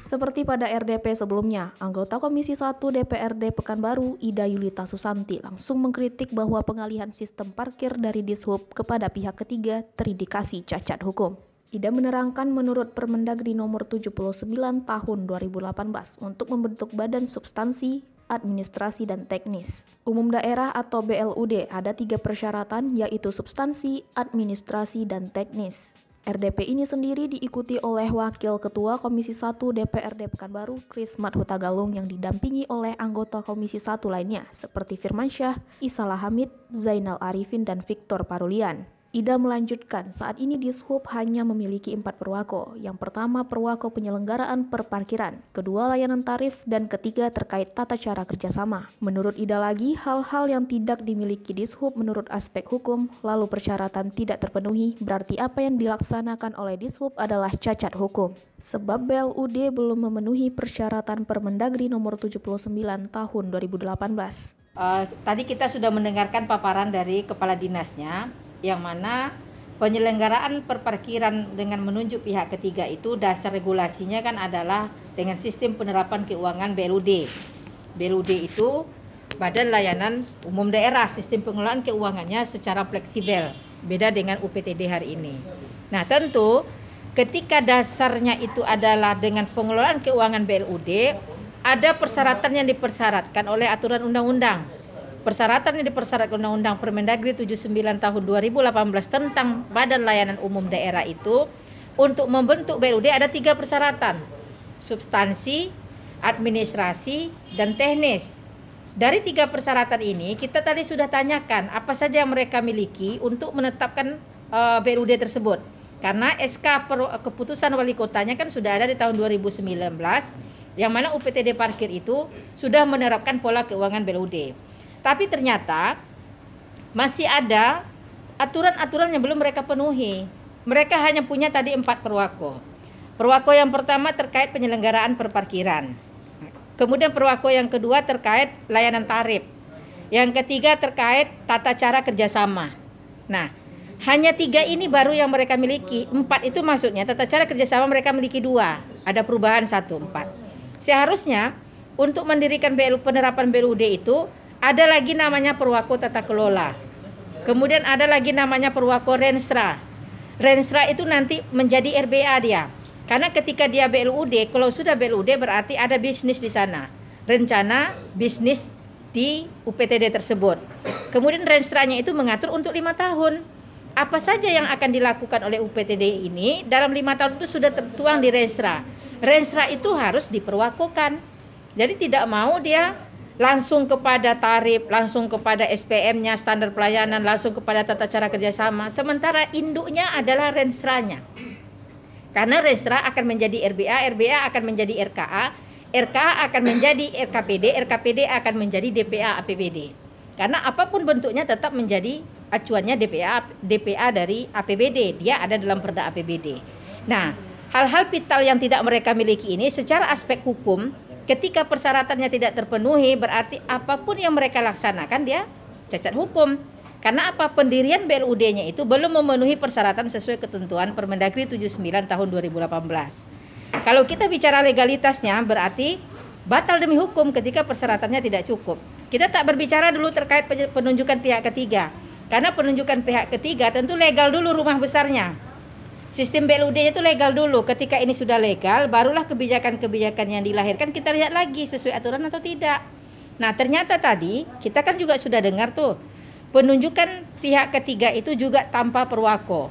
Seperti pada RDP sebelumnya, anggota Komisi 1 DPRD Pekanbaru, Ida Yulita Susanti, langsung mengkritik bahwa pengalihan sistem parkir dari Dishub kepada pihak ketiga terindikasi cacat hukum. Ida menerangkan menurut Permendagri nomor 79 tahun 2018 untuk membentuk badan substansi, administrasi, dan teknis umum daerah atau BLUD ada 3 persyaratan, yaitu substansi, administrasi, dan teknis. RDP ini sendiri diikuti oleh Wakil Ketua Komisi 1 DPRD Pekanbaru, Krismat Hutagalung, yang didampingi oleh anggota Komisi 1 lainnya seperti Firmansyah, Isalah Hamid, Zainal Arifin, dan Victor Parulian. Ida melanjutkan, saat ini Dishub hanya memiliki 4 perwako. Yang pertama, perwako penyelenggaraan perparkiran, kedua layanan tarif, dan ketiga terkait tata cara kerjasama. Menurut Ida lagi, hal-hal yang tidak dimiliki Dishub menurut aspek hukum, lalu persyaratan tidak terpenuhi, berarti apa yang dilaksanakan oleh Dishub adalah cacat hukum. Sebab BLUD belum memenuhi persyaratan Permendagri nomor 79 tahun 2018. Tadi kita sudah mendengarkan paparan dari kepala dinasnya, yang mana penyelenggaraan perparkiran dengan menunjuk pihak ketiga itu dasar regulasinya kan adalah dengan sistem penerapan keuangan BLUD. BLUD itu Badan Layanan Umum Daerah, sistem pengelolaan keuangannya secara fleksibel, beda dengan UPTD hari ini. Nah, tentu ketika dasarnya itu adalah dengan pengelolaan keuangan BLUD, ada persyaratan yang dipersyaratkan oleh aturan undang-undang. Persyaratan yang dipersyaratkan Undang-Undang Permendagri 79 tahun 2018 tentang Badan Layanan Umum Daerah itu, untuk membentuk BLUD ada 3 persyaratan, substansi, administrasi, dan teknis. Dari 3 persyaratan ini kita tadi sudah tanyakan apa saja yang mereka miliki untuk menetapkan BLUD tersebut. Karena SK keputusan wali kotanya kan sudah ada di tahun 2019, yang mana UPTD parkir itu sudah menerapkan pola keuangan BLUD. Tapi ternyata masih ada aturan-aturan yang belum mereka penuhi. Mereka hanya punya tadi 4 perwako. Perwako yang pertama terkait penyelenggaraan perparkiran. Kemudian perwako yang kedua terkait layanan tarif. Yang ketiga terkait tata cara kerjasama. Nah, hanya 3 ini baru yang mereka miliki. 4 itu maksudnya tata cara kerjasama mereka miliki 2. Ada perubahan 1, 4. Seharusnya untuk mendirikan penerapan BLUD itu ada lagi namanya perwako tata kelola. Kemudian ada lagi namanya perwako renstra. Renstra itu nanti menjadi RBA dia. Karena ketika dia BLUD, kalau sudah BLUD berarti ada bisnis di sana. Rencana bisnis di UPTD tersebut. Kemudian renstranya itu mengatur untuk 5 tahun. Apa saja yang akan dilakukan oleh UPTD ini dalam 5 tahun itu sudah tertuang di renstra. Renstra itu harus diperwakokan. Jadi tidak mau dia langsung kepada tarif, langsung kepada SPM-nya, standar pelayanan, langsung kepada tata cara kerjasama. Sementara induknya adalah renstranya. Karena renstra akan menjadi RBA, RBA akan menjadi RKA, RKA akan menjadi RKPD, RKPD akan menjadi DPA APBD. Karena apapun bentuknya tetap menjadi acuannya DPA dari APBD. Dia ada dalam Perda APBD. Nah, hal-hal vital yang tidak mereka miliki ini secara aspek hukum, ketika persyaratannya tidak terpenuhi, berarti apapun yang mereka laksanakan dia cacat hukum. Karena apa? Pendirian BLUD-nya itu belum memenuhi persyaratan sesuai ketentuan Permendagri 79 tahun 2018. Kalau kita bicara legalitasnya, berarti batal demi hukum ketika persyaratannya tidak cukup. Kita tak berbicara dulu terkait penunjukan pihak ketiga. Karena penunjukan pihak ketiga tentu legal dulu rumah besarnya. Sistem BLUD itu legal dulu. Ketika ini sudah legal, barulah kebijakan-kebijakan yang dilahirkan kita lihat lagi sesuai aturan atau tidak. Nah, ternyata tadi kita kan juga sudah dengar tuh, penunjukan pihak ketiga itu juga tanpa perwako.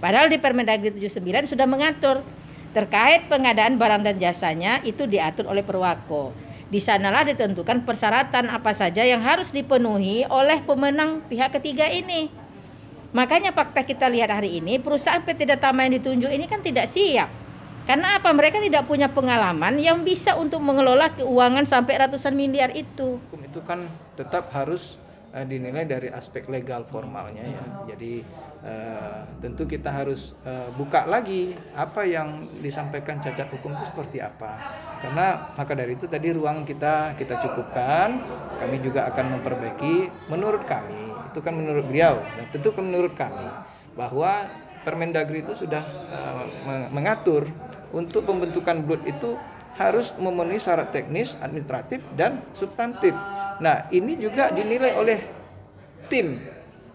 Padahal di Permendagri 79 sudah mengatur terkait pengadaan barang dan jasanya itu diatur oleh perwako. Di sanalah ditentukan persyaratan apa saja yang harus dipenuhi oleh pemenang pihak ketiga ini. Makanya fakta kita lihat hari ini, perusahaan PT Datama yang ditunjuk ini kan tidak siap. Karena apa? Mereka tidak punya pengalaman yang bisa untuk mengelola keuangan sampai ratusan miliar itu. Itu kan tetap harus dinilai dari aspek legal formalnya ya. Jadi tentu kita harus buka lagi apa yang disampaikan cacat hukum itu seperti apa. Karena maka dari itu tadi ruang kita cukupkan, kami juga akan memperbaiki. Menurut kami, itu kan menurut beliau dan tentu kan menurut kami bahwa Permendagri itu sudah mengatur untuk pembentukan BLUD itu harus memenuhi syarat teknis, administratif, dan substantif. Nah, ini juga dinilai oleh tim.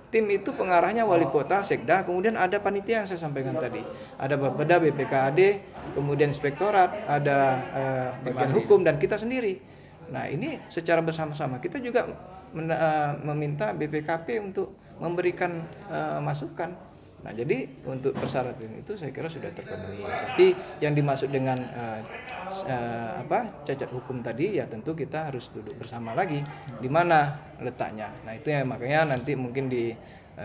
Tim itu pengarahnya wali kota, sekda, kemudian ada panitia yang saya sampaikan tadi. Ada Bapeda, BPKAD, kemudian inspektorat, ada bagian hukum, dan kita sendiri. Nah, ini secara bersama-sama. Kita juga meminta BPKP untuk memberikan masukan. Nah, jadi untuk persyaratan itu saya kira sudah terpenuhi. Tapi yang dimaksud dengan cacat hukum tadi ya tentu kita harus duduk bersama lagi di mana letaknya. Nah, itu ya makanya nanti mungkin di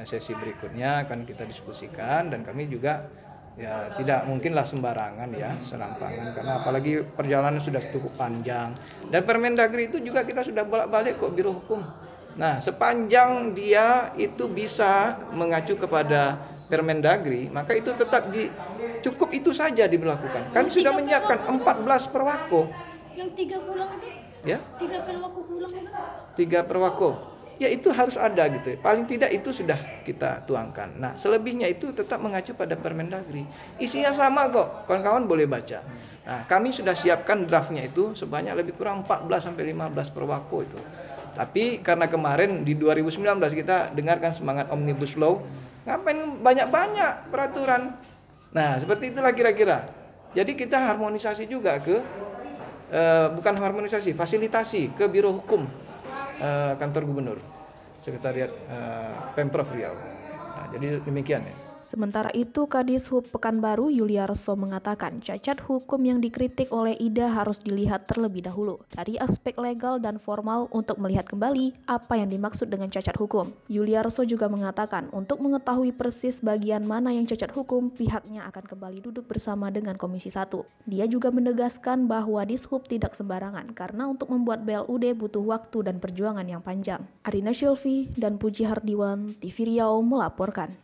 sesi berikutnya akan kita diskusikan, dan kami juga ya tidak mungkinlah sembarangan ya serampangan, karena apalagi perjalanan sudah cukup panjang, dan Permendagri itu juga kita sudah bolak-balik kok Biro Hukum. Nah, sepanjang dia itu bisa mengacu kepada Permendagri, maka itu tetap cukup itu saja diberlakukan. Kan sudah menyiapkan 14 perwako. Yang 3 pulang itu? Ya? 3 perwako pulang itu? 3 perwako. Ya itu harus ada gitu. Paling tidak itu sudah kita tuangkan. Nah, selebihnya itu tetap mengacu pada Permendagri. Isinya sama kok. Kawan-kawan boleh baca. Nah, kami sudah siapkan draftnya itu sebanyak lebih kurang 14 sampai 15 perwako itu. Tapi karena kemarin di 2019 kita dengarkan semangat Omnibus Law, ngapain banyak-banyak peraturan. Nah, seperti itulah kira-kira. Jadi kita harmonisasi juga ke bukan harmonisasi, fasilitasi ke Biro Hukum kantor gubernur, sekretariat Pemprov Riau. Nah, jadi demikian ya. Sementara itu, Kadishub Pekanbaru Yuliarso mengatakan cacat hukum yang dikritik oleh Ida harus dilihat terlebih dahulu dari aspek legal dan formal untuk melihat kembali apa yang dimaksud dengan cacat hukum. Yuliarso juga mengatakan untuk mengetahui persis bagian mana yang cacat hukum, pihaknya akan kembali duduk bersama dengan Komisi 1. Dia juga menegaskan bahwa Dishub tidak sembarangan karena untuk membuat BLUD butuh waktu dan perjuangan yang panjang. Arina Sylvie dan Puji Hardiwan, TV Riau melaporkan.